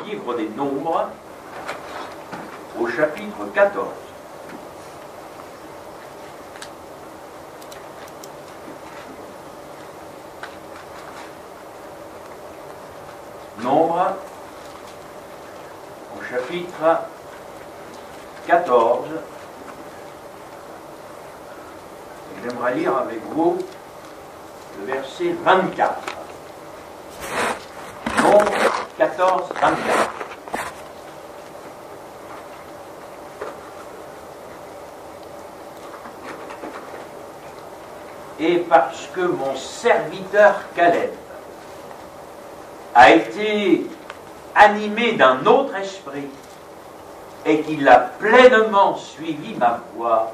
livre des Nombres, au chapitre 14. Nombres, au chapitre 14. Et j'aimerais lire avec vous le verset 24. Nombre 14, 24. Et parce que mon serviteur Caleb a été animé d'un autre esprit et qu'il a pleinement suivi ma voie,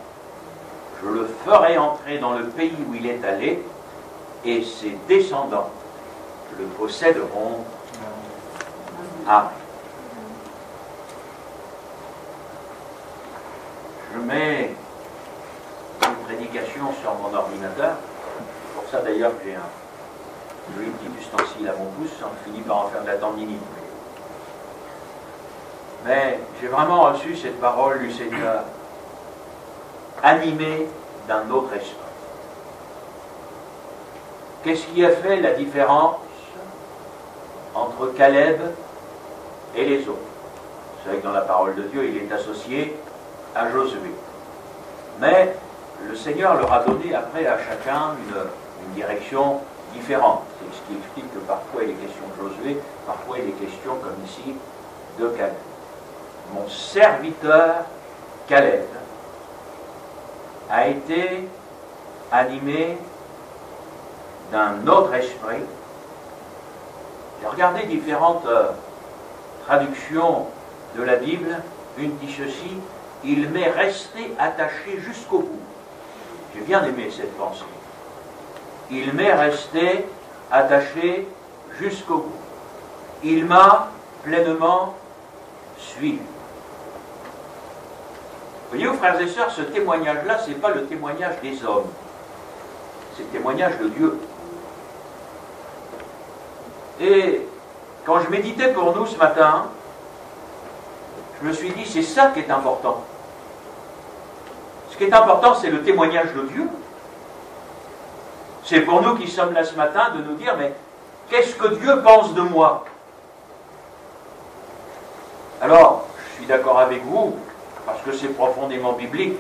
je le ferai entrer dans le pays où il est allé, et ses descendants le posséderont. Amen. Je mets une prédication sur mon ordinateur. C'est pour ça d'ailleurs que j'ai un joli petit ustensile à mon pouce. On finit par en faire de la tendinite. Mais j'ai vraiment reçu cette parole du Seigneur, animée d'un autre esprit. Qu'est-ce qui a fait la différence entre Caleb et les autres? Vous savez que dans la parole de Dieu, il est associé à Josué. Mais le Seigneur leur a donné après à chacun une direction différente. C'est ce qui explique que parfois il est question de Josué, parfois il est question, comme ici, de Caleb. Mon serviteur Caleb a été animé d'un autre esprit. J'ai regardé différentes traductions de la Bible. Une dit ceci: il m'est resté attaché jusqu'au bout. J'ai bien aimé cette pensée. Il m'est resté attaché jusqu'au bout. Il m'a pleinement suivi. Voyez-vous, frères et sœurs, ce témoignage-là, ce n'est pas le témoignage des hommes. C'est le témoignage de Dieu. Et quand je méditais pour nous ce matin, je me suis dit, c'est ça qui est important. Ce qui est important, c'est le témoignage de Dieu. C'est pour nous qui sommes là ce matin de nous dire, mais qu'est-ce que Dieu pense de moi? Alors, je suis d'accord avec vous, parce que c'est profondément biblique.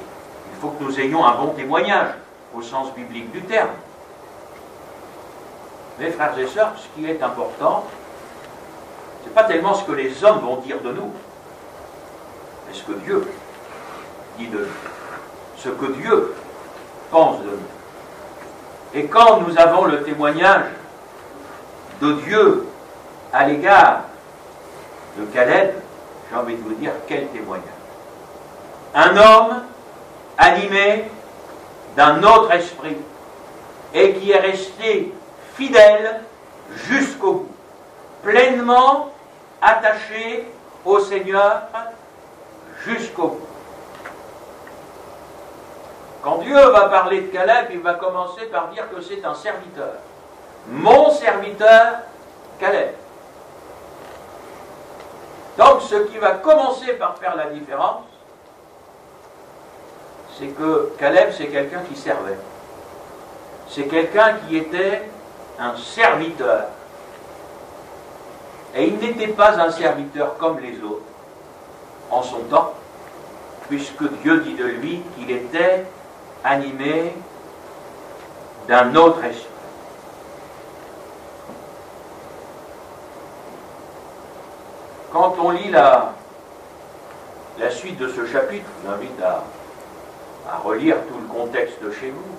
Il faut que nous ayons un bon témoignage, au sens biblique du terme. Mais frères et sœurs, ce qui est important, ce n'est pas tellement ce que les hommes vont dire de nous, mais ce que Dieu dit de nous, ce que Dieu pense de nous. Et quand nous avons le témoignage de Dieu à l'égard de Caleb, j'ai envie de vous dire quel témoignage. Un homme animé d'un autre esprit et qui est resté fidèle jusqu'au bout, pleinement attaché au Seigneur jusqu'au bout. Quand Dieu va parler de Caleb, il va commencer par dire que c'est un serviteur. Mon serviteur Caleb. Donc ce qui va commencer par faire la différence, c'est que Caleb, c'est quelqu'un qui servait. C'est quelqu'un qui était un serviteur. Et il n'était pas un serviteur comme les autres en son temps, puisque Dieu dit de lui qu'il était animé d'un autre esprit. Quand on lit la suite de ce chapitre, je vous invite à relire tout le contexte de chez vous,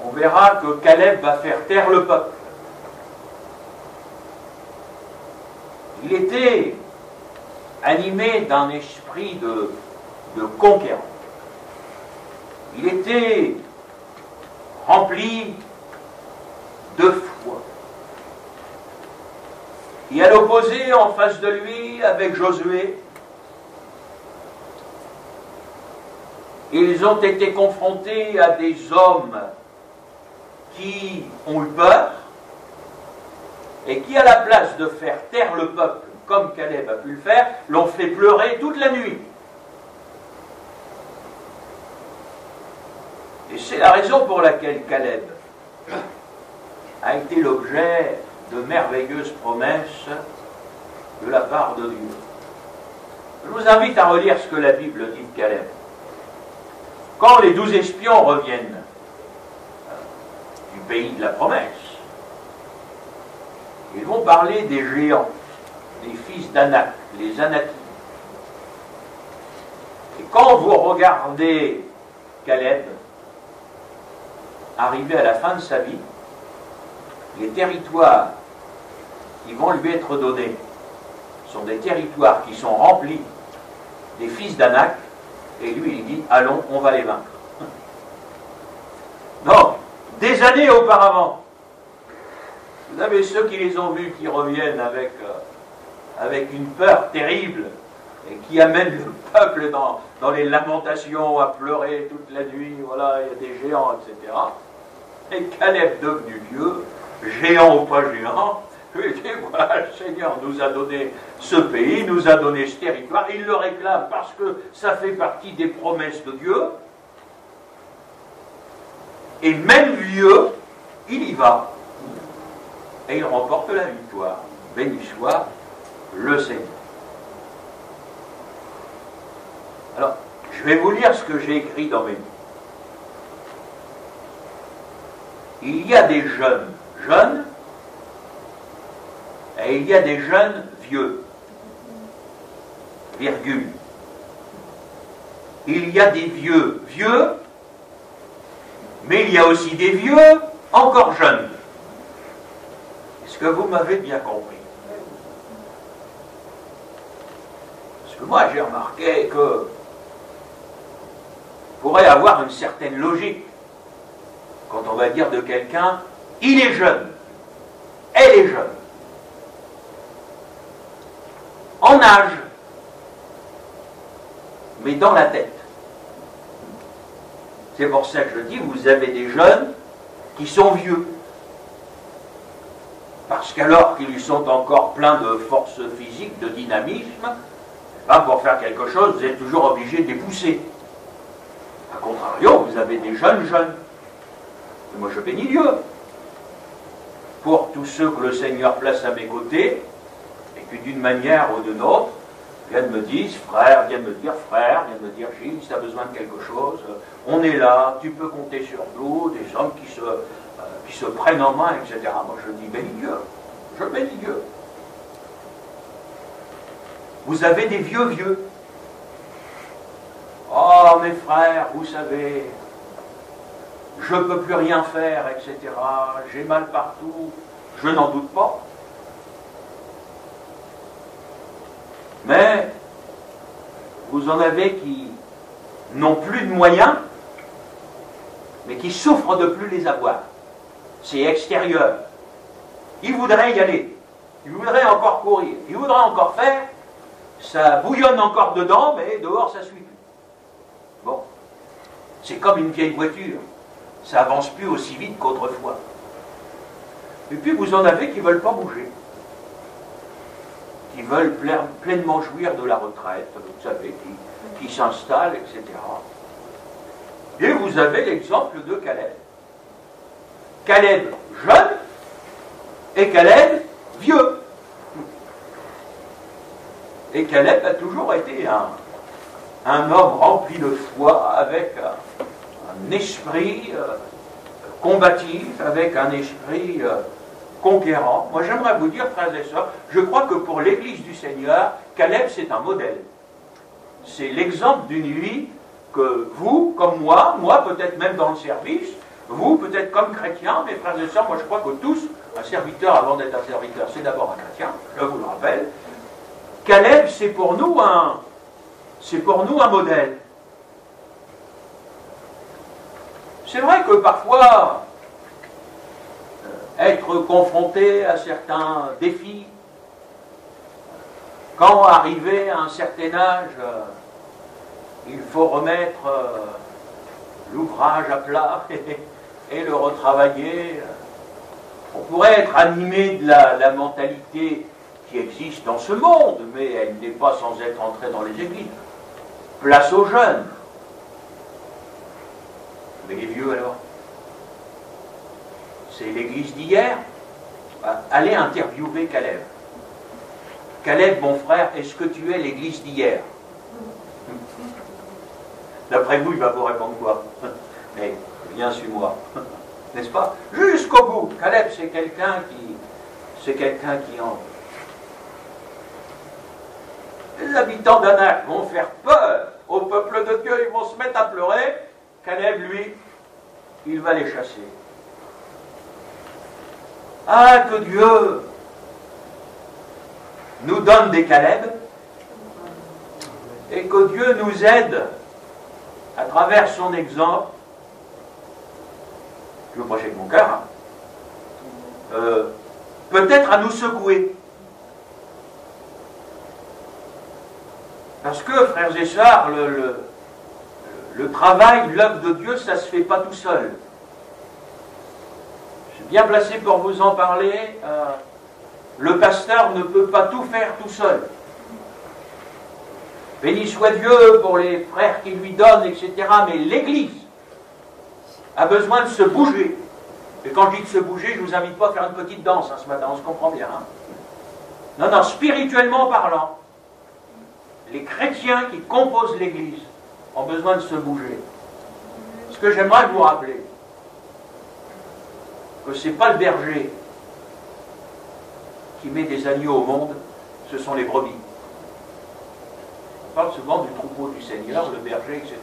on verra que Caleb va faire taire le peuple. Il était animé d'un esprit de conquérant. Il était rempli de foi. Et à l'opposé, en face de lui, avec Josué, ils ont été confrontés à des hommes qui ont eu peur, et qui, à la place de faire taire le peuple, comme Caleb a pu le faire, l'ont fait pleurer toute la nuit. Et c'est la raison pour laquelle Caleb a été l'objet de merveilleuses promesses de la part de Dieu. Je vous invite à relire ce que la Bible dit de Caleb. Quand les 12 espions reviennent du pays de la promesse, ils vont parler des géants, des fils d'Anak, les Anakim. Et quand vous regardez Caleb arriver à la fin de sa vie, les territoires qui vont lui être donnés sont des territoires qui sont remplis des fils d'Anak, et lui il dit, allons, on va les vaincre. Donc, des années auparavant, vous avez ceux qui les ont vus qui reviennent avec une peur terrible et qui amènent le peuple dans les lamentations à pleurer toute la nuit, voilà, il y a des géants, etc. Et Caleb devenu Dieu, géant ou pas géant, il dit, voilà, le Seigneur nous a donné ce pays, nous a donné ce territoire, il le réclame parce que ça fait partie des promesses de Dieu, et même vieux, il y va, et il remporte la victoire. Béni soit le Seigneur. Alors, je vais vous lire ce que j'ai écrit dans mes livres. Il y a des jeunes, et il y a des jeunes vieux, virgule. Il y a des vieux, mais il y a aussi des vieux encore jeunes. Est-ce que vous m'avez bien compris? Parce que moi j'ai remarqué que pourrait avoir une certaine logique quand on va dire de quelqu'un, il est jeune, elle est jeune, en âge, mais dans la tête. C'est pour ça que je dis, vous avez des jeunes qui sont vieux. Parce qu'alors qu'ils sont encore pleins de force physique, de dynamisme, pour faire quelque chose, vous êtes toujours obligé de les pousser. A contrario, vous avez des jeunes. Et moi je bénis Dieu pour tous ceux que le Seigneur place à mes côtés, et qui d'une manière ou d'une autre, viennent me dire, frère, viennent me dire, Gilles, si tu as besoin de quelque chose, on est là, tu peux compter sur nous, des hommes qui se prennent en main, etc. Moi je dis, bénis Dieu, je bénis Dieu. Vous avez des vieux. Oh mes frères, vous savez, je ne peux plus rien faire, etc. J'ai mal partout, je n'en doute pas. Mais vous en avez qui n'ont plus de moyens, mais qui souffrent de plus les avoir. C'est extérieur. Ils voudraient y aller, ils voudraient encore courir, ils voudraient encore faire, ça bouillonne encore dedans, mais dehors ça suit plus. Bon, c'est comme une vieille voiture, ça avance plus aussi vite qu'autrefois. Et puis vous en avez qui ne veulent pas bouger, qui veulent pleinement jouir de la retraite, vous savez, qui s'installent, etc. Et vous avez l'exemple de Caleb. Caleb jeune et Caleb vieux. Et Caleb a toujours été un homme rempli de foi, avec un esprit combatif, avec un esprit conquérant. Moi j'aimerais vous dire, frères et sœurs, je crois que pour l'Église du Seigneur, Caleb c'est un modèle. C'est l'exemple d'une vie que vous, comme moi peut-être même dans le service, vous peut-être comme chrétien, mes frères et sœurs, moi je crois que tous, un serviteur avant d'être un serviteur, c'est d'abord un chrétien, je vous le rappelle. Caleb c'est pour nous un modèle. C'est vrai que parfois, être confronté à certains défis, quand arrivé à un certain âge, il faut remettre l'ouvrage à plat et le retravailler. On pourrait être animé de la mentalité qui existe dans ce monde, mais elle n'est pas sans être entrée dans les églises. Place aux jeunes. Mais les vieux alors? C'est l'église d'hier? Allez interviewer Caleb. Caleb, mon frère, est-ce que tu es l'église d'hier? D'après vous, il va vous répondre quoi? Mais viens, suis-moi. N'est-ce pas? Jusqu'au bout. Caleb, c'est quelqu'un qui en... Les habitants d'Anak vont faire peur au peuple de Dieu, ils vont se mettre à pleurer. Caleb, lui, il va les chasser. Ah, que Dieu nous donne des Caleb et que Dieu nous aide à travers son exemple. Je veux prêcher avec mon cœur, hein. Peut-être à nous secouer. Parce que, frères et sœurs, le travail, l'œuvre de Dieu, ça ne se fait pas tout seul. Je suis bien placé pour vous en parler. Le pasteur ne peut pas tout faire tout seul. Béni soit Dieu pour les frères qui lui donnent, etc. Mais l'Église a besoin de se bouger. Et quand je dis de se bouger, je ne vous invite pas à faire une petite danse hein, ce matin, on se comprend bien. Hein. Non, non, spirituellement parlant, les chrétiens qui composent l'Église ont besoin de se bouger. Ce que j'aimerais vous rappeler, que ce n'est pas le berger qui met des agneaux au monde, ce sont les brebis. On parle souvent du troupeau du Seigneur, le berger, etc.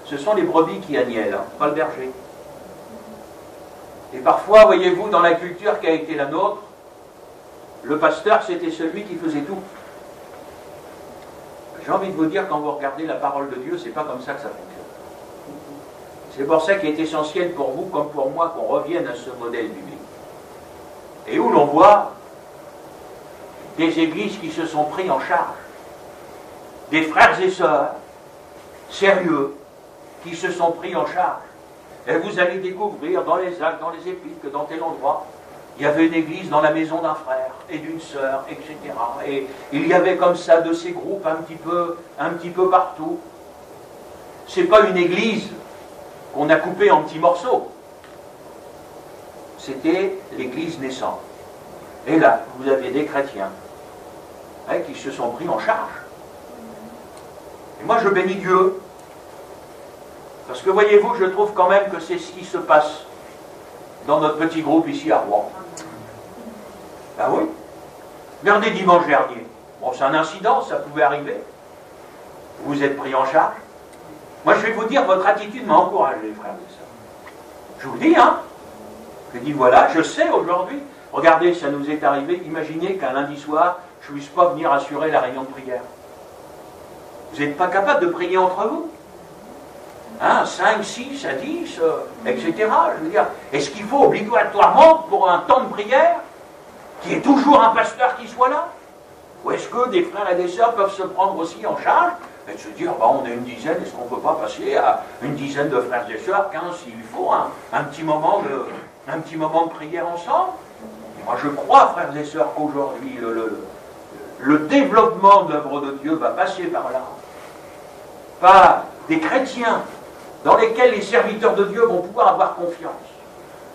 Ce sont les brebis qui agnellent, hein, pas le berger. Et parfois, voyez-vous, dans la culture qui a été la nôtre, le pasteur, c'était celui qui faisait tout. J'ai envie de vous dire, quand vous regardez la parole de Dieu, c'est pas comme ça que ça fonctionne. C'est pour ça qu'il est essentiel pour vous, comme pour moi, qu'on revienne à ce modèle biblique. Et où l'on voit des églises qui se sont pris en charge, des frères et sœurs sérieux qui se sont pris en charge. Et vous allez découvrir dans les actes, dans les épîtres, que dans tel endroit, il y avait une église dans la maison d'un frère et d'une sœur, etc. Et il y avait comme ça de ces groupes un petit peu partout. C'est pas une église qu'on a coupée en petits morceaux. C'était l'église naissante. Et là, vous avez des chrétiens hein, qui se sont pris en charge. Et moi, je bénis Dieu. Parce que voyez-vous, je trouve quand même que c'est ce qui se passe dans notre petit groupe ici à Rouen. Ben oui. Regardez dimanche dernier. Bon, c'est un incident, ça pouvait arriver. Vous êtes pris en charge. Moi, je vais vous dire, votre attitude m'a encouragé, frères et sœurs. Je vous dis, hein. Je dis, voilà, je sais aujourd'hui. Regardez, ça nous est arrivé. Imaginez qu'un lundi soir, je ne puisse pas venir assurer la réunion de prière. Vous n'êtes pas capable de prier entre vous? Hein, 5, 6 à 10, etc. Je veux dire, est-ce qu'il faut obligatoirement, pour un temps de prière, qu'il y ait toujours un pasteur qui soit là? Ou est-ce que des frères et des sœurs peuvent se prendre aussi en charge et de se dire, bah, on est une dizaine, est-ce qu'on ne peut pas passer à une dizaine de frères et sœurs, 15 s'il faut, un petit moment de prière ensemble? Et moi je crois, frères et sœurs, qu'aujourd'hui, le développement de l'œuvre de Dieu va passer par là. Par des chrétiens dans lesquels les serviteurs de Dieu vont pouvoir avoir confiance.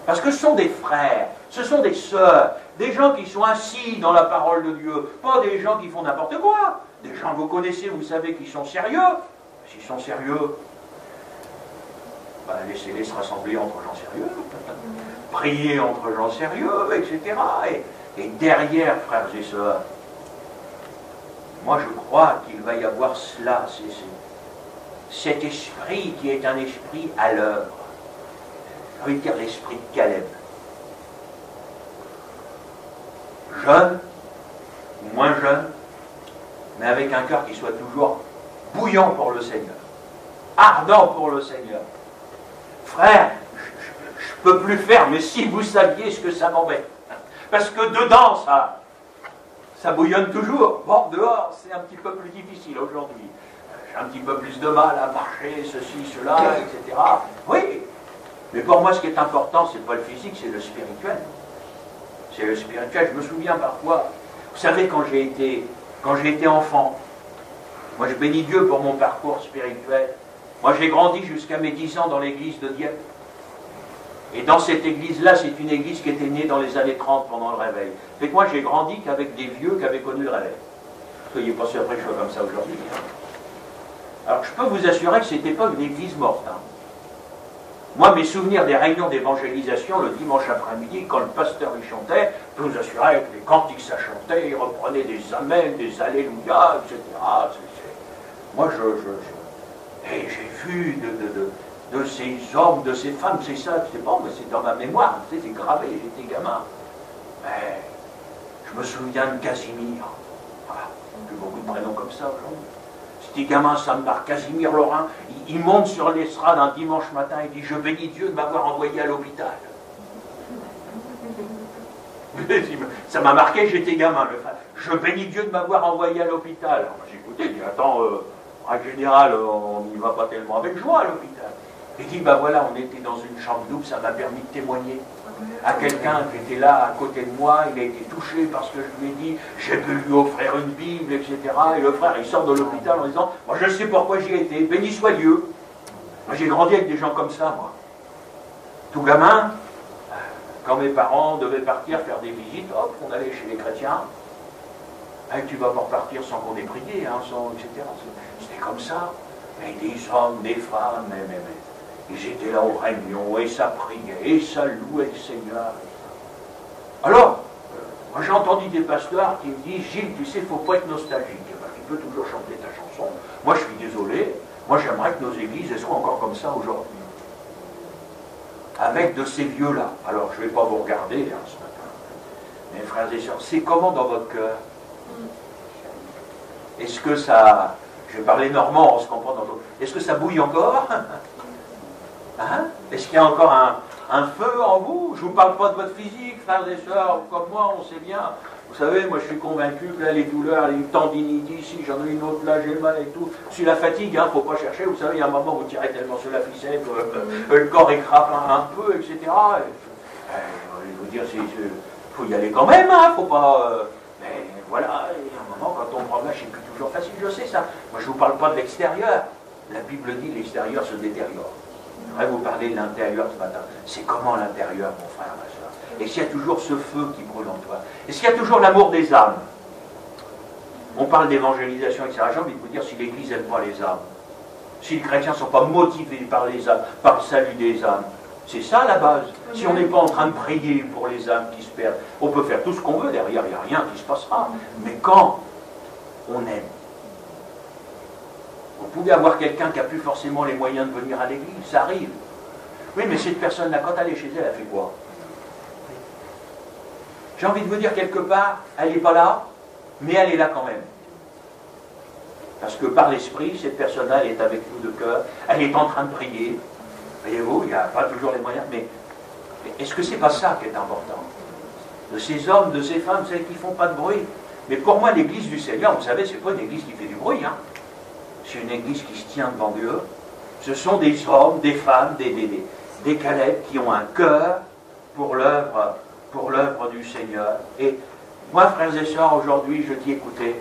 Parce que ce sont des frères, ce sont des sœurs, des gens qui sont assis dans la parole de Dieu, pas des gens qui font n'importe quoi. Des gens que vous connaissez, vous savez qu'ils sont sérieux. S'ils sont sérieux, ben, laissez-les se rassembler entre gens sérieux, prier entre gens sérieux, etc. Et derrière, frères et sœurs, moi je crois qu'il va y avoir cela, cet esprit qui est un esprit à l'œuvre. Je veux dire l'esprit de Caleb. Jeune, ou moins jeune, mais avec un cœur qui soit toujours bouillant pour le Seigneur, ardent pour le Seigneur. Frère, je ne peux plus faire, mais si vous saviez ce que ça m'embête. Parce que dedans, ça bouillonne toujours. Bon, dehors, c'est un petit peu plus difficile aujourd'hui. J'ai un petit peu plus de mal à marcher, ceci, cela, etc. Oui, mais pour moi, ce qui est important, ce n'est pas le physique, c'est le spirituel. c'est le spirituel. Je me souviens parfois, vous savez, quand j'ai été enfant, moi je bénis Dieu pour mon parcours spirituel. Moi j'ai grandi jusqu'à mes 10 ans dans l'église de Dieppe. Et dans cette église-là, c'est une église qui était née dans les années 30 pendant le réveil. Fait que moi j'ai grandi qu'avec des vieux qui avaient connu le réveil. Soyez pas surpris que je sois comme ça aujourd'hui. Hein. Alors je peux vous assurer que ce n'était pas une église morte. Hein. Moi, mes souvenirs des réunions d'évangélisation le dimanche après-midi, quand le pasteur y chantait, je peux vous assurer que les cantiques ça chantait, il reprenait des amens, des alléluia, etc. Moi, et j'ai vu de ces hommes, de ces femmes, c'est ça, c'est bon, mais c'est dans ma mémoire, c'est gravé, j'étais gamin. Mais je me souviens de Casimir. Voilà, j'ai beaucoup de prénoms comme ça aujourd'hui. C'était gamin, ça me marque. Casimir Lorrain, il monte sur l'estrade un dimanche matin et dit « Je bénis Dieu de m'avoir envoyé à l'hôpital. » Ça m'a marqué, j'étais gamin. Je bénis Dieu de m'avoir envoyé à l'hôpital. J'ai écouté, il dit « Attends, en général, on n'y va pas tellement avec joie à l'hôpital. » Il dit « Ben voilà, on était dans une chambre double, ça m'a permis de témoigner à quelqu'un qui était là à côté de moi, il a été touché parce que je lui ai dit, j'ai pu lui offrir une Bible, etc. Et le frère, il sort de l'hôpital en disant, moi je sais pourquoi j'y ai été, béni soit Dieu. Moi j'ai grandi avec des gens comme ça, moi. Tout gamin, quand mes parents devaient partir faire des visites, hop, on allait chez les chrétiens. Et tu vas pas repartir sans qu'on ait prié, hein, sans, etc. C'était comme ça. Mais des hommes, des femmes, mais. Ils étaient là aux réunions, et ça priait, et ça louait le Seigneur. Alors, moi j'ai entendu des pasteurs qui me disent, Gilles, tu sais, il ne faut pas être nostalgique. Ben, tu peux toujours chanter ta chanson. Moi je suis désolé, moi j'aimerais que nos églises elles soient encore comme ça aujourd'hui. Avec de ces vieux-là. Alors je ne vais pas vous regarder hein, ce matin. Mes frères et sœurs, c'est comment dans votre cœur? Est-ce que ça... Je vais parler normand, on se comprend dans votre... Est-ce que ça bouille encore? Hein? Est-ce qu'il y a encore un feu en vous? Je ne vous parle pas de votre physique, frères et sœurs, comme moi, on sait bien. Vous savez, moi je suis convaincu que là, les douleurs, les tendinites ici, j'en ai une autre là, j'ai mal et tout. C'est la fatigue, il ne faut pas chercher. Vous savez, il y a un moment où vous tirez tellement sur la ficelle que le corps écrape un peu, etc. Je vais vous dire, il faut y aller quand même, hein, faut pas... mais voilà, il y a un moment, quand on prend là, c'est plus toujours facile, je sais ça. Moi je ne vous parle pas de l'extérieur. La Bible dit l'extérieur se détériore. Je voudrais vous parler de l'intérieur ce matin. C'est comment l'intérieur, mon frère, ma soeur? Est-ce qu'il y a toujours ce feu qui brûle en toi? Est-ce qu'il y a toujours l'amour des âmes? On parle d'évangélisation, etc. J'ai envie de vous dire, si l'Église n'aime pas les âmes, si les chrétiens ne sont pas motivés par les âmes, par le salut des âmes, c'est ça la base. Si on n'est pas en train de prier pour les âmes qui se perdent, on peut faire tout ce qu'on veut, derrière il n'y a rien qui se passera. Mais quand on aime, vous pouvez avoir quelqu'un qui n'a plus forcément les moyens de venir à l'église, ça arrive. Oui, mais cette personne-là, quand elle est chez elle, elle fait quoi? J'ai envie de vous dire, quelque part, elle n'est pas là, mais elle est là quand même. Parce que par l'esprit, cette personne-là, elle est avec nous de cœur, elle est en train de prier. Voyez-vous, il n'y a pas toujours les moyens, mais est-ce que c'est pas ça qui est important? De ces hommes, de ces femmes, celles qui ne font pas de bruit. Mais pour moi, l'église du Seigneur, vous savez, c'est pas une église qui fait du bruit, hein. C'est une église qui se tient devant Dieu. Ce sont des hommes, des femmes, des Caleb qui ont un cœur pour l'œuvre du Seigneur. Et moi, frères et sœurs, aujourd'hui, je dis, écoutez,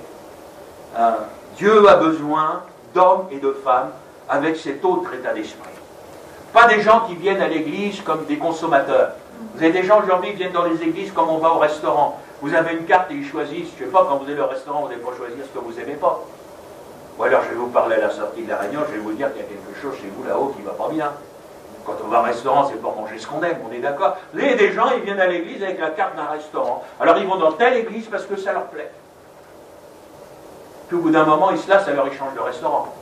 Dieu a besoin d'hommes et de femmes avec cet autre état d'esprit. Pas des gens qui viennent à l'église comme des consommateurs. Vous avez des gens aujourd'hui qui viennent dans les églises comme on va au restaurant. Vous avez une carte et ils choisissent, je ne sais pas, quand vous allez au restaurant, vous n'allez pas choisir ce que vous n'aimez pas. Ou alors je vais vous parler à la sortie de la réunion, je vais vous dire qu'il y a quelque chose chez vous là-haut qui ne va pas bien. Quand on va au restaurant, c'est pour manger ce qu'on aime, on est d'accord. Il y a des gens, ils viennent à l'église avec la carte d'un restaurant. Alors ils vont dans telle église parce que ça leur plaît. Puis au bout d'un moment, ils se lassent, alors ils changent de restaurant.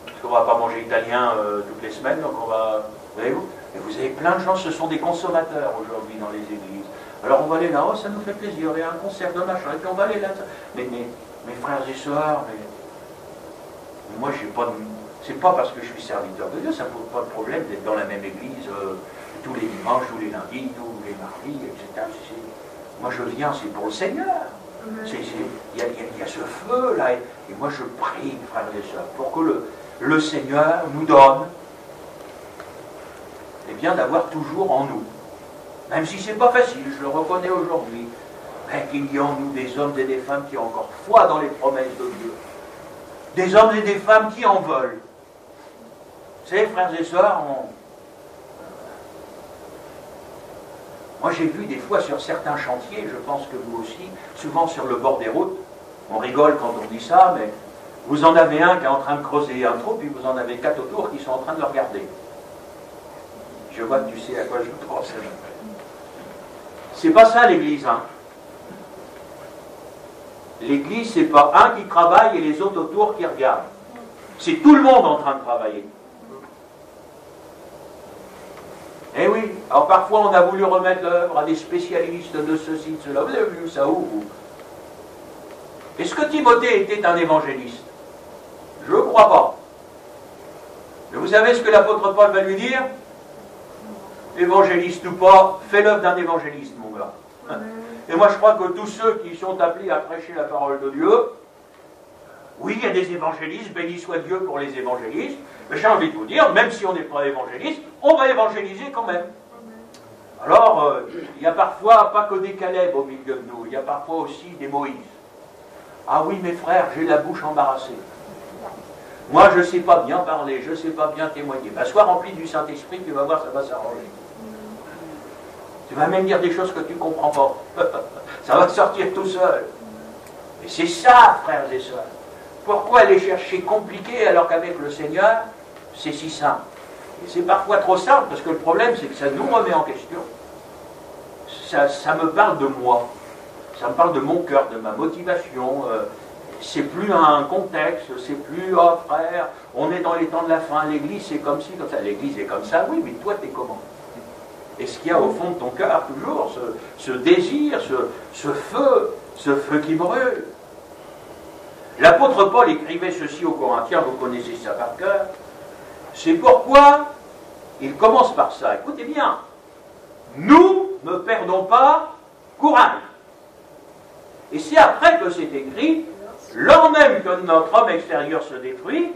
Parce qu'on ne va pas manger italien toutes les semaines, donc on va... Voyez-vous? Et vous avez plein de gens, ce sont des consommateurs aujourd'hui dans les églises. Alors on va aller là, oh ça nous fait plaisir, il y a un concert de machin, et puis on va aller là. Mais mes frères et sœurs, mais moi j'ai pas de... C'est pas parce que je suis serviteur de Dieu, ça ne pose pas de problème d'être dans la même église tous les dimanches, tous les lundis, tous les mardis, etc. Moi je viens, c'est pour le Seigneur. Il y a ce feu là, et moi je prie, frères et sœurs, pour que le Seigneur nous donne, eh bien, d'avoir toujours en nous Même si c'est pas facile, je le reconnais aujourd'hui, mais qu'il y a en nous des hommes et des femmes qui ont encore foi dans les promesses de Dieu. Des hommes et des femmes qui en veulent. Vous savez, frères et sœurs, moi j'ai vu des fois sur certains chantiers, je pense que vous aussi, souvent sur le bord des routes, on rigole quand on dit ça, mais vous en avez un qui est en train de creuser un trou, puis vous en avez 4 autour qui sont en train de le regarder. Je vois que tu sais à quoi je pense. C'est pas ça l'Église, hein. L'Église, c'est pas un qui travaille et les autres autour qui regardent. C'est tout le monde en train de travailler. Eh oui, alors parfois on a voulu remettre l'œuvre à des spécialistes de ceci, de cela. Vous avez vu ça où, vous? Est-ce que Timothée était un évangéliste? Je ne crois pas. Mais vous savez ce que l'apôtre Paul va lui dire? Évangéliste ou pas, fais l'œuvre d'un évangéliste, mon gars. Et moi je crois que tous ceux qui sont appelés à prêcher la parole de Dieu, oui, il y a des évangélistes, béni soit Dieu pour les évangélistes, mais j'ai envie de vous dire, même si on n'est pas évangéliste, on va évangéliser quand même. Alors, il y a parfois pas que des Caleb au milieu de nous, il y a parfois aussi des Moïse. Ah oui, mes frères, j'ai la bouche embarrassée. Moi, je ne sais pas bien parler, je ne sais pas bien témoigner. Ben, sois rempli du Saint-Esprit, tu vas voir, ça va s'arranger. Tu vas même dire des choses que tu ne comprends pas. Ça va sortir tout seul. Et c'est ça, frères et sœurs. Pourquoi aller chercher compliqué alors qu'avec le Seigneur, c'est si simple? Et c'est parfois trop simple, parce que le problème, c'est que ça nous remet en question. Ça me parle de moi. Ça me parle de mon cœur, de ma motivation. C'est plus un contexte, c'est plus, oh frère, on est dans les temps de la fin, l'église c'est comme ci, comme ça. L'église est comme ça, oui, mais toi t'es comment? Est-ce qu'il y a au fond de ton cœur toujours ce désir, ce feu qui brûle? L'apôtre Paul écrivait ceci aux Corinthiens, vous connaissez ça par cœur. C'est pourquoi il commence par ça. Écoutez bien, nous ne perdons pas courage. Et c'est après que c'est écrit, lors même que notre homme extérieur se détruit,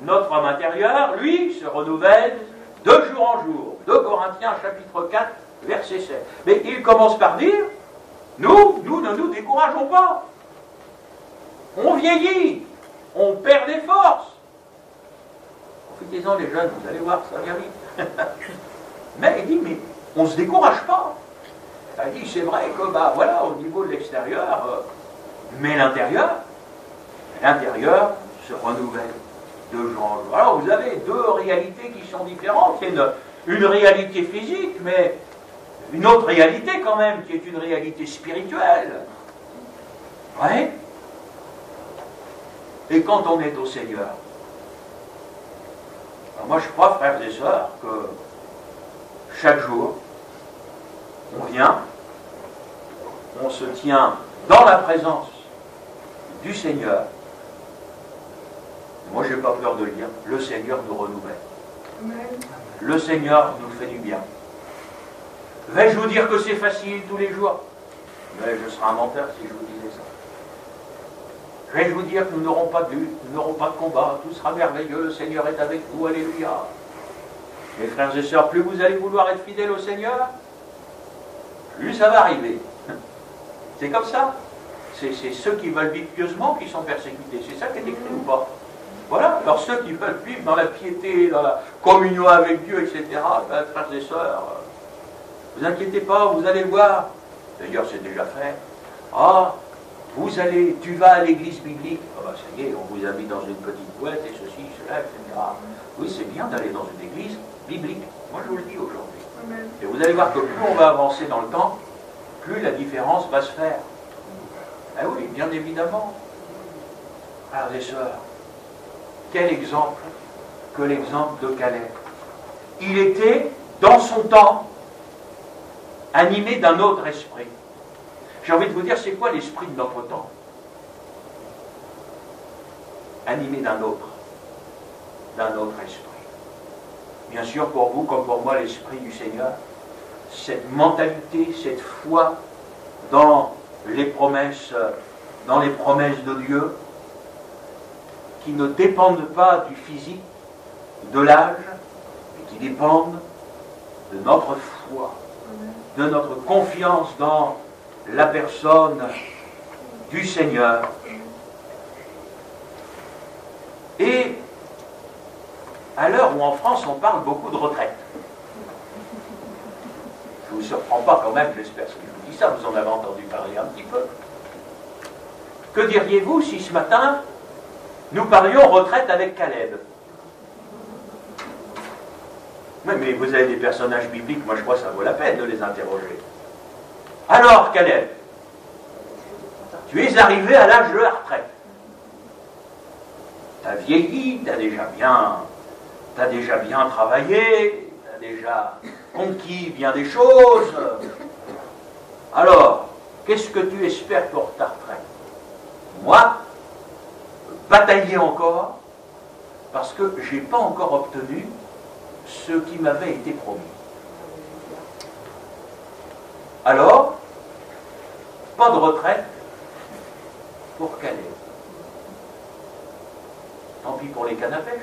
notre homme intérieur, lui, se renouvelle de jour en jour. 2 Corinthiens chapitre 4, verset 7. Mais il commence par dire, nous ne nous décourageons pas. On vieillit, on perd des forces. Profitez-en les jeunes, vous allez voir, ça vient vite. Mais il dit, mais on ne se décourage pas. Il dit, c'est vrai que, voilà, au niveau de l'extérieur, mais l'intérieur se renouvelle de jour en jour. Alors vous avez 2 réalités qui sont différentes. Il y a une réalité physique, mais une autre réalité quand même, qui est une réalité spirituelle. Ouais. Et quand on est au Seigneur, alors moi je crois, frères et sœurs, que chaque jour, on vient, on se tient dans la présence du Seigneur. Moi je n'ai pas peur de le dire, le Seigneur nous renouvelle. Amen. Le Seigneur nous fait du bien. Vais-je vous dire que c'est facile tous les jours? Mais je serais un menteur si je vous disais ça. Vais-je vous dire que nous n'aurons pas de lutte, nous n'aurons pas de combat, tout sera merveilleux, le Seigneur est avec nous, alléluia. Mes frères et sœurs, plus vous allez vouloir être fidèles au Seigneur, plus ça va arriver. C'est comme ça. C'est ceux qui veulent vivre pieusement qui sont persécutés. C'est ça qui est écrit ou pas? Voilà. Alors ceux qui veulent vivre dans la piété, dans la communion avec Dieu, etc., frères et sœurs, vous inquiétez pas, vous allez voir. D'ailleurs, c'est déjà fait. Ah, tu vas à l'église biblique. Ah ça y est, on vous a mis dans une petite boîte et ceci, cela, etc. Oui, c'est bien d'aller dans une église biblique. Moi, je vous le dis aujourd'hui. Et vous allez voir que plus on va avancer dans le temps, plus la différence va se faire. Ah oui, bien évidemment. Frères et sœurs, quel exemple que l'exemple de Caleb. Il était, dans son temps, animé d'un autre esprit. J'ai envie de vous dire, c'est quoi l'esprit de notre temps? Animé d'un autre esprit. Bien sûr, pour vous, comme pour moi, l'esprit du Seigneur, cette mentalité, cette foi dans les promesses de Dieu, qui ne dépendent pas du physique, de l'âge, mais qui dépendent de notre foi de notre confiance dans la personne du Seigneur. Et à l'heure où en France on parle beaucoup de retraite, je ne vous surprends pas quand même, j'espère que je vous dis ça, vous en avez entendu parler un petit peu. Que diriez-vous si ce matin nous parlions retraite avec Caleb? Mais vous avez des personnages bibliques, moi je crois que ça vaut la peine de les interroger. Alors Caleb, tu es arrivé à l'âge de la retraite. Tu as vieilli, tu as déjà bien travaillé, tu as déjà conquis bien des choses. Alors, qu'est-ce que tu espères pour ta retraite? Moi, batailler encore, parce que je n'ai pas encore obtenu ce qui m'avait été promis. Alors, pas de retraite pour Caleb. Tant pis pour les cannes à pêche.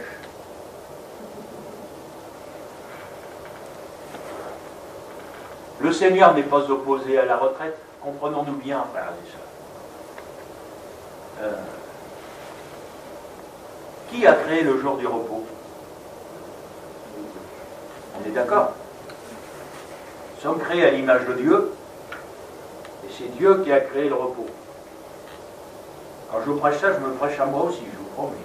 Le Seigneur n'est pas opposé à la retraite, comprenons-nous bien, frères et sœurs. Qui a créé le jour du repos? On est d'accord? Nous sommes créés à l'image de Dieu, et c'est Dieu qui a créé le repos. Quand je vous prêche ça, je me prêche à moi aussi, je vous promets.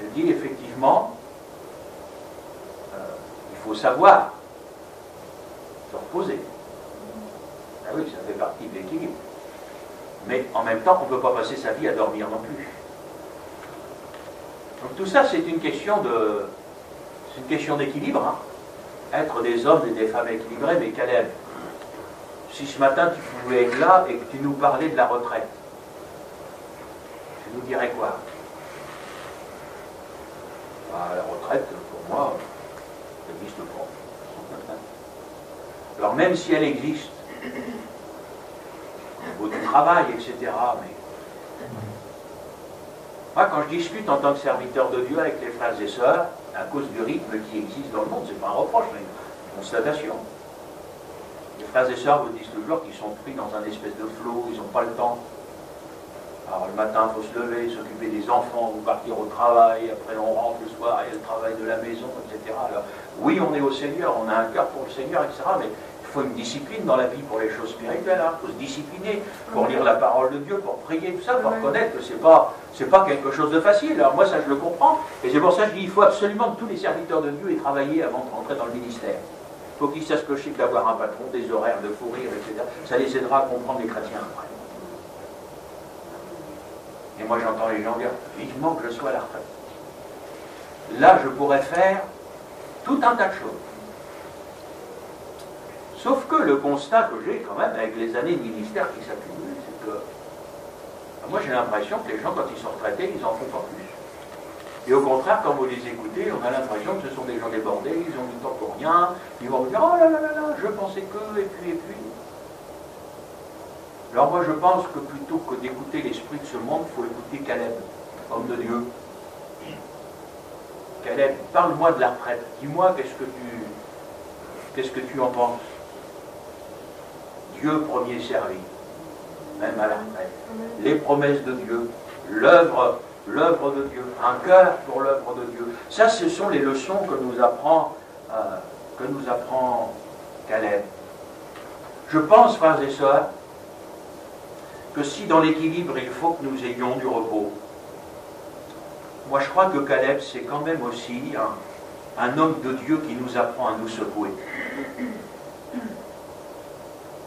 Je dis effectivement, il faut savoir se reposer. Ah oui, ça fait partie de l'équilibre. Mais en même temps, on ne peut pas passer sa vie à dormir non plus. Donc tout ça, c'est une question d'équilibre. Hein. Être des hommes et des femmes équilibrés, mais Caleb, si ce matin tu pouvais être là et que tu nous parlais de la retraite, tu nous dirais quoi? La retraite, pour moi, elle n'existe pas. Alors même si elle existe, au niveau du travail, etc., mais moi, quand je discute en tant que serviteur de Dieu avec les frères et sœurs, à cause du rythme qui existe dans le monde, c'est pas un reproche, mais une constatation. Les frères et sœurs vous disent toujours qu'ils sont pris dans un espèce de flot, ils n'ont pas le temps. Alors le matin, il faut se lever, s'occuper des enfants, ou partir au travail, après on rentre le soir, il y a le travail de la maison, etc. Alors oui, on est au Seigneur, on a un cœur pour le Seigneur, etc., mais il faut une discipline dans la vie pour les choses spirituelles, il faut se discipliner pour lire la parole de Dieu, pour prier, tout ça, pour reconnaître que c'est pas quelque chose de facile. Alors moi, ça je le comprends, et c'est pour ça que je dis, il faut absolument que tous les serviteurs de Dieu aient travaillé avant de rentrer dans le ministère. Il faut qu'ils sachent que je sais d'avoir un patron, des horaires, de courir, etc. Ça les aidera à comprendre les chrétiens après. Et moi j'entends les gens dire, vivement que je sois à la retraite. Là, je pourrais faire tout un tas de choses. Sauf que le constat que j'ai quand même avec les années de ministère qui s'accumulent, c'est que moi j'ai l'impression que les gens, quand ils sont retraités, ils n'en font pas plus. Et au contraire, quand vous les écoutez, on a l'impression que ce sont des gens débordés, ils ont du temps pour rien, ils vont vous dire, oh là là là là, je pensais que, et puis. Alors moi je pense que plutôt que d'écouter l'esprit de ce monde, il faut écouter Caleb, homme de Dieu. Caleb, parle-moi de la retraite, dis-moi qu'est-ce que tu en penses? Dieu premier servi, même à la retraite. Les promesses de Dieu, l'œuvre de Dieu, un cœur pour l'œuvre de Dieu. Ça, ce sont les leçons que nous apprend Caleb. Je pense, frères et sœurs, que si dans l'équilibre il faut que nous ayons du repos, moi je crois que Caleb c'est quand même aussi un homme de Dieu qui nous apprend à nous secouer.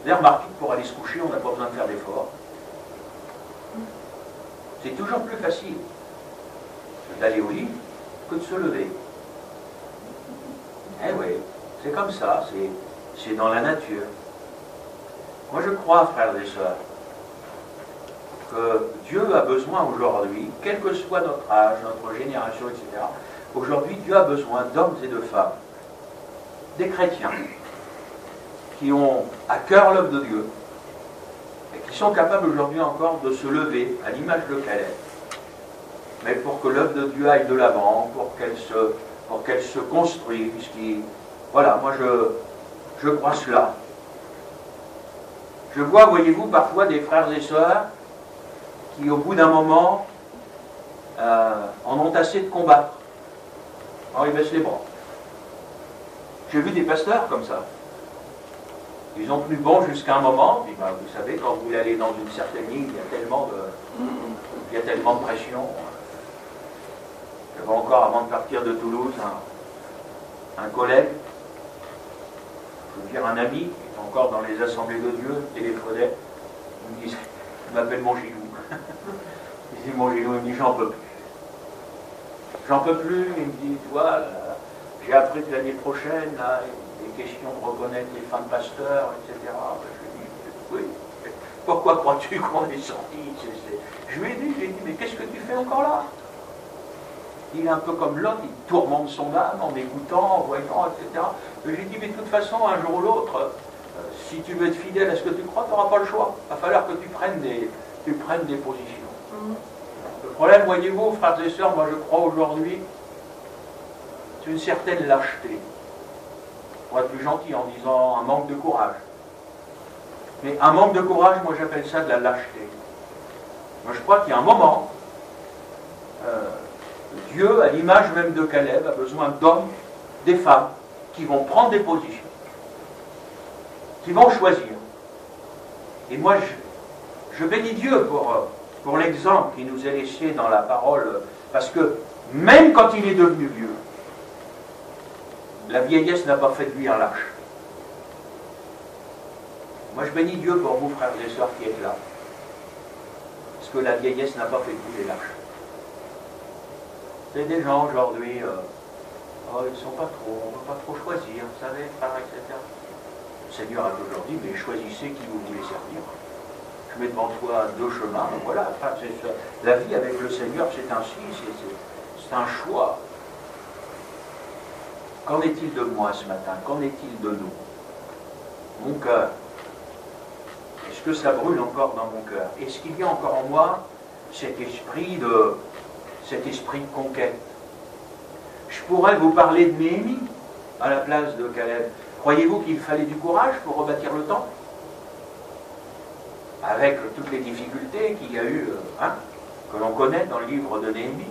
Vous avez remarqué que pour aller se coucher, on n'a pas besoin de faire d'efforts. C'est toujours plus facile d'aller au lit que de se lever. Eh oui, c'est comme ça, c'est dans la nature. Moi je crois, frères et sœurs, que Dieu a besoin aujourd'hui, quel que soit notre âge, notre génération, etc., aujourd'hui Dieu a besoin d'hommes et de femmes, des chrétiens, qui ont à cœur l'œuvre de Dieu, et qui sont capables aujourd'hui encore de se lever à l'image de Caleb, mais pour que l'œuvre de Dieu aille de l'avant, pour qu'elle se construise, voilà, moi Je crois cela. Je vois, voyez-vous, parfois des frères et sœurs qui, au bout d'un moment, en ont assez de combattre. Alors ils baissent les bras. J'ai vu des pasteurs comme ça. Ils ont tenu bon jusqu'à un moment, puis ben, vous savez, quand vous allez dans une certaine ligne, il y a tellement de pression. J'avais encore, avant de partir de Toulouse, un collègue, je veux dire un ami, qui est encore dans les assemblées de Dieu, téléphonait, il m'appelle mon Gilou. Il dit mon Gilou, il me dit j'en peux plus. J'en peux plus, il me dit, tu vois, j'ai appris que l'année prochaine, là, des questions de reconnaître les femmes pasteurs, etc. Je lui ai dit, oui, pourquoi crois-tu qu'on est sorti? Je lui ai dit, mais qu'est-ce que tu fais encore là? Il est un peu comme l'homme, il tourmente son âme en écoutant, en voyant, etc. Je lui ai dit, mais de toute façon, un jour ou l'autre, si tu veux être fidèle à ce que tu crois, tu n'auras pas le choix. Il va falloir que tu prennes des positions. Le problème, voyez-vous, frères et sœurs, moi je crois aujourd'hui, c'est une certaine lâcheté. Pour être plus gentil en disant un manque de courage. Mais un manque de courage, moi j'appelle ça de la lâcheté. Moi je crois qu'il y a un moment, Dieu, à l'image même de Caleb, a besoin d'hommes, des femmes, qui vont prendre des positions, qui vont choisir. Et moi, je bénis Dieu pour l'exemple qu'il nous a laissé dans la parole, parce que même quand il est devenu vieux, la vieillesse n'a pas fait de lui un lâche. Moi, je bénis Dieu pour vous, frères et sœurs, qui êtes là, parce que la vieillesse n'a pas fait de vous des lâches. C'est des gens aujourd'hui, oh, ils ne sont pas trop, on ne veut pas trop choisir, vous savez, frères, etc. Le Seigneur a toujours dit, mais choisissez qui vous voulez servir. Je mets devant toi deux chemins, voilà, enfin, la vie avec le Seigneur, c'est ainsi, c'est un choix. Qu'en est-il de moi ce matin? Qu'en est-il de nous? Mon cœur, est-ce que ça brûle encore dans mon cœur? Est-ce qu'il y a encore en moi cet esprit de conquête? Je pourrais vous parler de Néhémie à la place de Caleb. Croyez-vous qu'il fallait du courage pour rebâtir le temple? Avec toutes les difficultés qu'il y a eu, que l'on connaît dans le livre de Néhémie.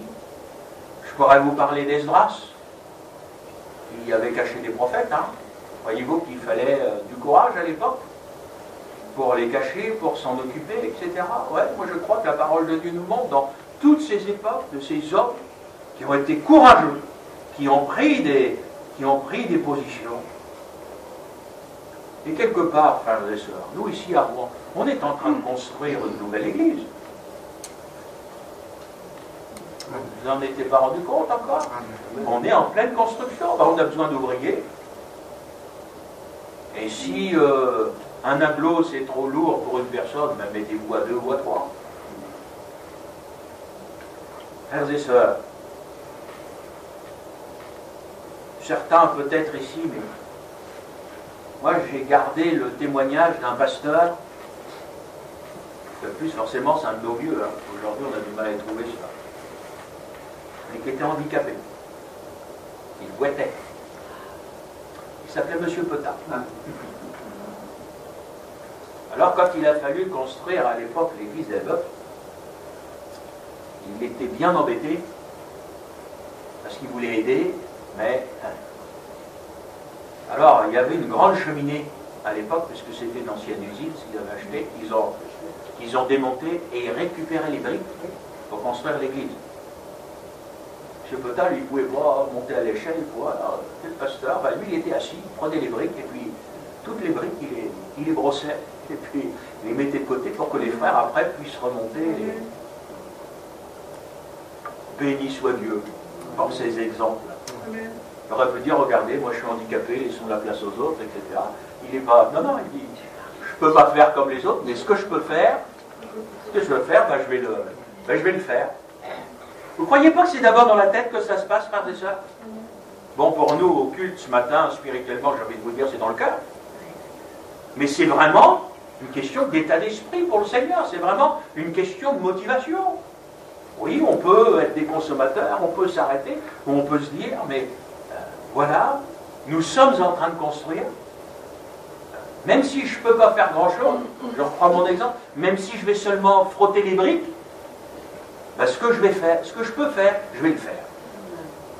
Je pourrais vous parler d'Esdras, qui avait caché des prophètes. Croyez-vous qu'il fallait du courage à l'époque pour les cacher, pour s'en occuper, etc. Ouais, moi je crois que la parole de Dieu nous montre dans toutes ces époques de ces hommes qui ont été courageux, qui ont pris des positions. Et quelque part, frères et sœurs, nous ici à Rouen, on est en train de construire une nouvelle église. Vous n'en étiez pas rendu compte encore? On est en pleine construction, on a besoin d'ouvriers. Et si un ablot c'est trop lourd pour une personne, ben mettez-vous à 2 ou à 3. Frères et sœurs, certains peut-être ici, mais moi j'ai gardé le témoignage d'un pasteur. De plus, forcément, c'est un de nos vieux. Aujourd'hui, on a du mal à les trouver ça. Mais qui était handicapé. Il boitait. Il s'appelait M. Petard. Alors, quand il a fallu construire à l'époque l'église d'Elbeuf, il était bien embêté parce qu'il voulait aider, mais alors il y avait une grande cheminée à l'époque, puisque c'était une ancienne usine, qu'ils avaient acheté, ils ont démonté et récupéré les briques pour construire l'église. M. Petard, lui, il ne pouvait pas monter à l'échelle, voilà. Le pasteur, ben, lui, il était assis, il prenait les briques, et puis toutes les briques, il les brossait, et puis il les mettait de côté pour que les frères, après, puissent remonter. Béni soit Dieu pour ces exemples. Il aurait pu dire, regardez, moi je suis handicapé, laissons la place aux autres, etc. Il n'est pas... Non, non, il dit, je ne peux pas faire comme les autres, mais ce que je peux faire, ben, je vais le faire. Vous ne croyez pas que c'est d'abord dans la tête que ça se passe, frères et sœurs? Bon, pour nous, au culte, ce matin, spirituellement, j'ai envie de vous dire, c'est dans le cœur. Mais c'est vraiment une question d'état d'esprit pour le Seigneur. C'est vraiment une question de motivation. Oui, on peut être des consommateurs, on peut s'arrêter, ou on peut se dire, mais voilà, nous sommes en train de construire Même si je ne peux pas faire grand-chose, je reprends mon exemple, même si je vais seulement frotter les briques, ben, ce que je vais faire, ce que je peux faire, je vais le faire.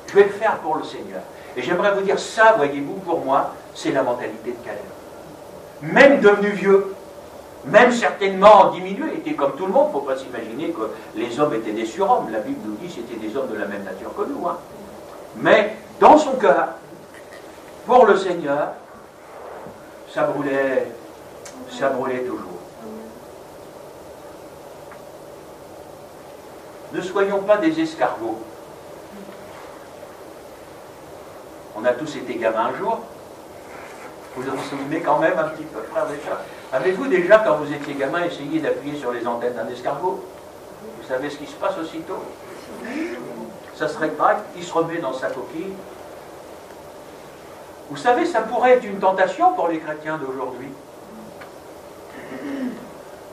Je vais le faire pour le Seigneur. Et j'aimerais vous dire, ça, voyez-vous, pour moi, c'est la mentalité de Caleb. Même devenu vieux, même certainement diminué, était comme tout le monde, il ne faut pas s'imaginer que les hommes étaient des surhommes. La Bible nous dit que c'était des hommes de la même nature que nous. Hein. Mais dans son cœur, pour le Seigneur, ça brûlait toujours. Ne soyons pas des escargots. On a tous été gamins un jour. Vous en souvenez quand même un petit peu, frères et sœurs. Avez-vous déjà, quand vous étiez gamin, essayé d'appuyer sur les antennes d'un escargot? Vous savez ce qui se passe aussitôt? Ça se rétracte, il se remet dans sa coquille. Vous savez, ça pourrait être une tentation pour les chrétiens d'aujourd'hui.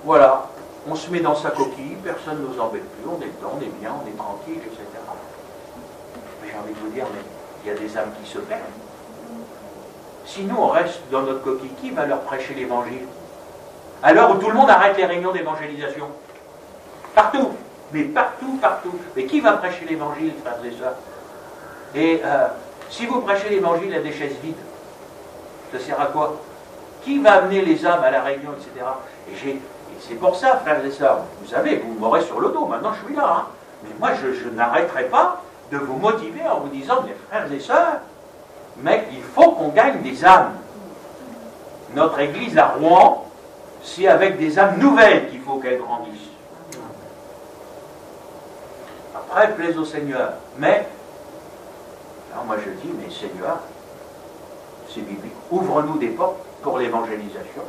Voilà, on se met dans sa coquille, personne ne nous embête plus, on est dedans, on est bien, on est tranquille, etc. Mais j'ai envie de vous dire, mais il y a des âmes qui se perdent. Si nous, on reste dans notre coquille, qui va leur prêcher l'évangile? À l'heure où tout le monde arrête les réunions d'évangélisation. Partout, mais partout, partout. Mais qui va prêcher l'évangile, frères et sœurs? Et si vous prêchez l'évangile à des chaises vides, ça sert à quoi? Qui va amener les âmes à la réunion, etc. Et c'est pour ça, frères et sœurs, vous savez, vous m'aurez sur le dos, maintenant je suis là. Hein. Mais moi, je n'arrêterai pas de vous motiver en vous disant, mes frères et sœurs, mais il faut qu'on gagne des âmes. Notre église à Rouen, c'est avec des âmes nouvelles qu'il faut qu'elle grandisse. Après, plaise au Seigneur. Mais, alors moi je dis, mais Seigneur, c'est biblique, ouvre-nous des portes pour l'évangélisation.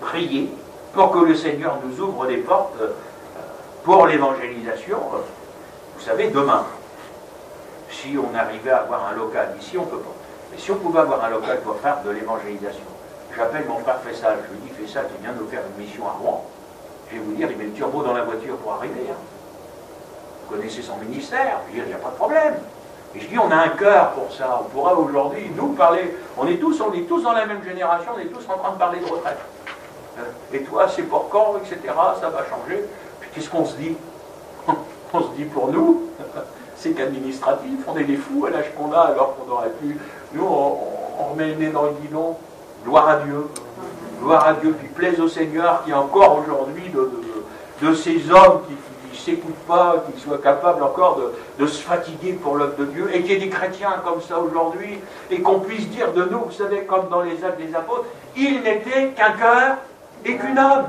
Priez pour que le Seigneur nous ouvre des portes pour l'évangélisation. Vous savez, demain, si on arrivait à avoir un local, ici on ne peut pas, mais si on pouvait avoir un local pour faire de l'évangélisation, j'appelle mon frère Fessal, je lui dis, Fessal qui vient nous faire une mission à Rouen, je vais vous dire, il met le turbo dans la voiture pour arriver. Hein. Vous connaissez son ministère, je veux dire, il n'y a pas de problème. Et je dis, on a un cœur pour ça, on pourra aujourd'hui nous parler, on est tous dans la même génération, on est tous en train de parler de retraite. Et toi, c'est pour quand, etc., ça va changer. Puis qu'est-ce qu'on se dit? On se dit pour nous, c'est qu'administratif, on est des fous à l'âge qu'on a, alors qu'on aurait pu... Nous, on remet le nez dans le guidon, gloire à Dieu. Gloire à Dieu, puis plaise au Seigneur qui encore aujourd'hui de ces hommes qui ne s'écoutent pas, qui soient capables encore de se fatiguer pour l'œuvre de Dieu, et qu'il y ait des chrétiens comme ça aujourd'hui, et qu'on puisse dire de nous, vous savez, comme dans les Actes des Apôtres, il n'était qu'un cœur et qu'une âme.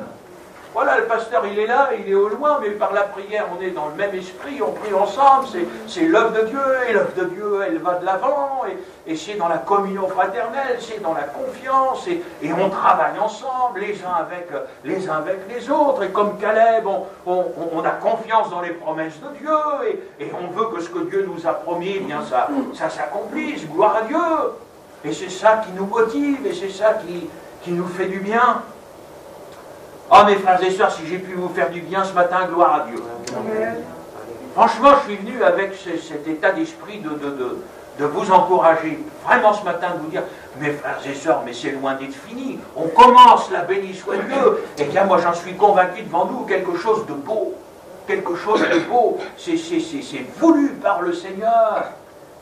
Voilà, le pasteur, il est là, il est au loin, mais par la prière, on est dans le même esprit, on prie ensemble, c'est l'œuvre de Dieu, et l'œuvre de Dieu, elle va de l'avant, et c'est dans la communion fraternelle, c'est dans la confiance, et on travaille ensemble, les uns avec les autres, et comme Caleb, on a confiance dans les promesses de Dieu, et on veut que ce que Dieu nous a promis, eh bien ça s'accomplisse, gloire à Dieu. Et c'est ça qui nous motive, et c'est ça qui nous fait du bien. Oh mes frères et sœurs, si j'ai pu vous faire du bien ce matin, gloire à Dieu. Amen. Franchement, je suis venu avec cet état d'esprit de vous encourager. Vraiment ce matin, de vous dire, mes frères et sœurs, mais c'est loin d'être fini. On commence, la béni soit Dieu. Et bien moi j'en suis convaincu devant nous, quelque chose de beau. Quelque chose de beau. C'est voulu par le Seigneur.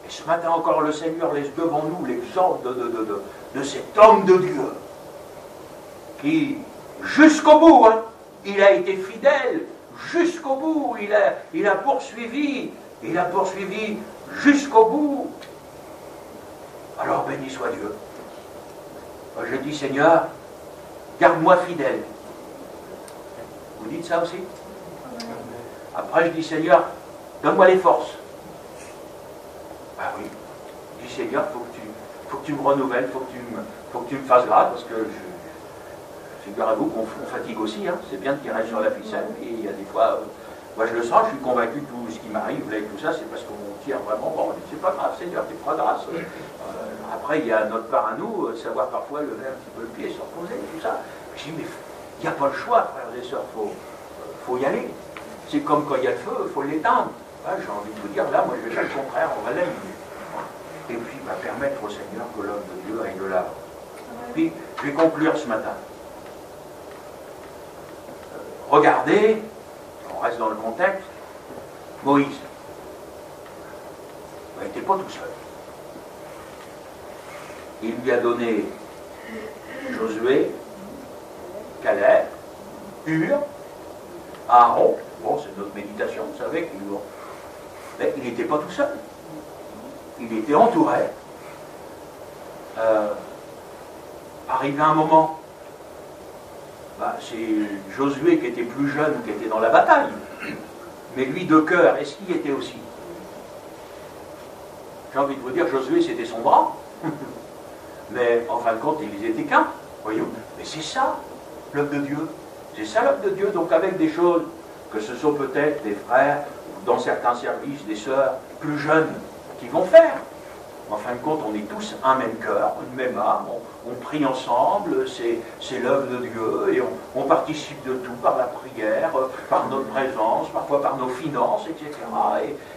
Et ce matin encore, le Seigneur laisse devant nous l'exemple de cet homme de Dieu qui... Jusqu'au bout, hein, il a été fidèle, jusqu'au bout, il a poursuivi jusqu'au bout. Alors béni soit Dieu. Moi, je dis, Seigneur, garde-moi fidèle. Vous dites ça aussi? Après, je dis, Seigneur, donne-moi les forces. Ah oui, je dis, Seigneur, faut que tu me renouvelles, faut que tu me fasses grâce, parce que figurez-vous qu'on fatigue aussi, hein. C'est bien de tirer sur la ficelle, et il y a des fois, moi je le sens, je suis convaincu que tout ce qui m'arrive, là, et tout ça, c'est parce qu'on tire vraiment, bon, c'est pas grave, Seigneur, tu feras grâce. Après, il y a notre part à nous, savoir parfois lever un petit peu le pied, se reposer, tout ça. Je dis, mais il n'y a pas le choix, frères et sœurs, faut y aller. C'est comme quand il y a le feu, il faut l'éteindre. J'ai envie de vous dire, là, moi je vais faire le contraire, on va l'allumer. Et puis, permettre au Seigneur que l'homme de Dieu aille de l'avant. Puis, je vais conclure ce matin. Regardez, on reste dans le contexte, Moïse. Il n'était pas tout seul. Il lui a donné Josué, Caleb, Hur, Aaron. Bon, c'est notre méditation, vous savez qu'il mais il n'était pas tout seul. Il était entouré. Arrivé un moment, c'est Josué qui était plus jeune, qui était dans la bataille. Mais lui, de cœur, est-ce qu'il y était aussi? J'ai envie de vous dire, Josué, c'était son bras. Mais en fin de compte, ils étaient qu'un. Voyons. Mais c'est ça, l'œuvre de Dieu. C'est ça l'œuvre de Dieu. Donc avec des choses, que ce sont peut-être des frères, ou dans certains services, des sœurs plus jeunes, qui vont faire. En fin de compte, on est tous un même cœur, une même âme, on prie ensemble, c'est l'œuvre de Dieu, et on participe de tout par la prière, par notre présence, parfois par nos finances, etc.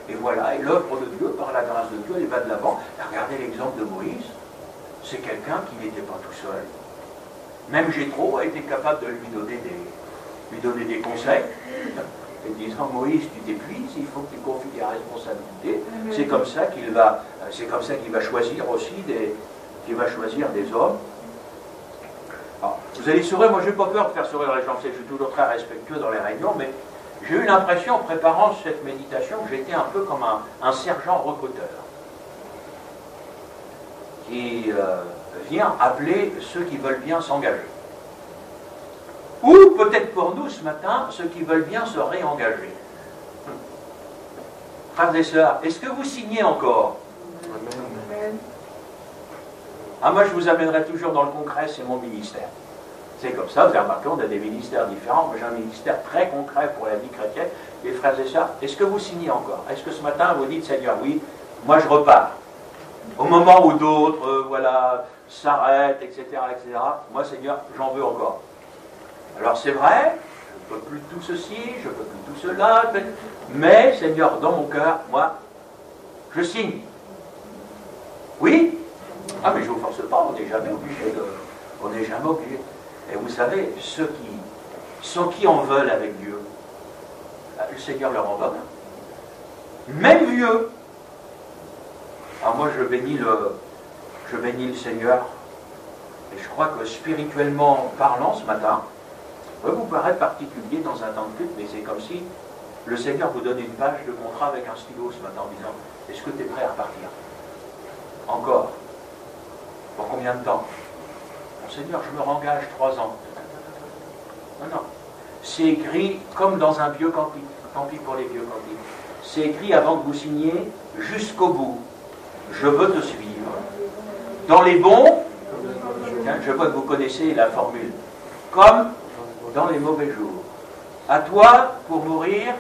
Et voilà, et l'œuvre de Dieu, par la grâce de Dieu, elle va de l'avant. Regardez l'exemple de Moïse, c'est quelqu'un qui n'était pas tout seul. Même Jéthro a été capable de lui donner des conseils. Et disant, Moïse, tu t'épuises, il faut que tu confies des responsabilités. C'est comme ça qu'il va choisir aussi des hommes. Alors, vous allez sourire, moi je n'ai pas peur de faire sourire les gens, je suis toujours très respectueux dans les réunions, mais j'ai eu l'impression en préparant cette méditation que j'étais un peu comme un sergent recruteur qui vient appeler ceux qui veulent bien s'engager. Ou peut-être pour nous ce matin, ceux qui veulent bien se réengager. Frères et sœurs, est-ce que vous signez encore? Amen. Ah, moi je vous amènerai toujours dans le concret, c'est mon ministère. C'est comme ça, vous avez remarqué, on a des ministères différents. Moi j'ai un ministère très concret pour la vie chrétienne. Les frères et sœurs, est-ce que vous signez encore? Est-ce que ce matin vous dites, Seigneur, oui, moi je repars. Au moment où d'autres, s'arrêtent, etc., moi Seigneur, j'en veux encore. Alors c'est vrai, je ne peux plus tout ceci, je ne peux plus tout cela, mais Seigneur, dans mon cœur, moi, je signe. Oui? Ah mais je ne vous force pas, on n'est jamais obligé de... On n'est jamais obligé. Et vous savez, ceux qui en veulent avec Dieu, le Seigneur leur en donne. Même vieux. Alors moi je bénis le Seigneur, et je crois que spirituellement parlant ce matin, ça peut vous paraître particulier dans un temps de culte, mais c'est comme si le Seigneur vous donne une page de contrat avec un stylo ce matin en disant, est-ce que tu es prêt à repartir? Encore? Pour combien de temps? Bon, Seigneur, je me rengage 3 ans. Non. C'est écrit comme dans un vieux cantique. Tant pis pour les vieux cantiques. C'est écrit avant que vous signiez jusqu'au bout. Je veux te suivre. Dans les bons, je vois que vous connaissez la formule, comme dans les mauvais jours. À toi pour mourir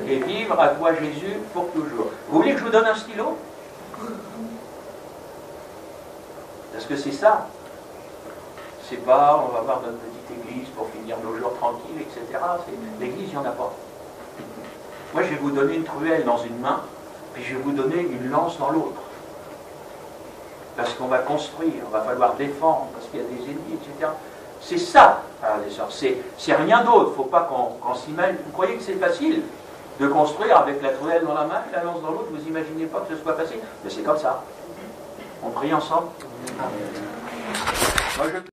et vivre, à toi Jésus pour toujours. Vous voulez que je vous donne un stylo? Parce que c'est ça. C'est pas, on va voir notre petite église pour finir nos jours tranquilles, etc. L'église, il n'y en a pas. Moi, je vais vous donner une truelle dans une main, puis je vais vous donner une lance dans l'autre. Parce qu'on va construire, il va falloir défendre, parce qu'il y a des ennemis, etc. C'est ça, les sœurs. C'est rien d'autre. Il ne faut pas qu'on s'y mêle. Vous croyez que c'est facile de construire avec la truelle dans la main et la lance dans l'autre? Vous imaginez pas que ce soit facile? Mais c'est comme ça. On prie ensemble. Moi,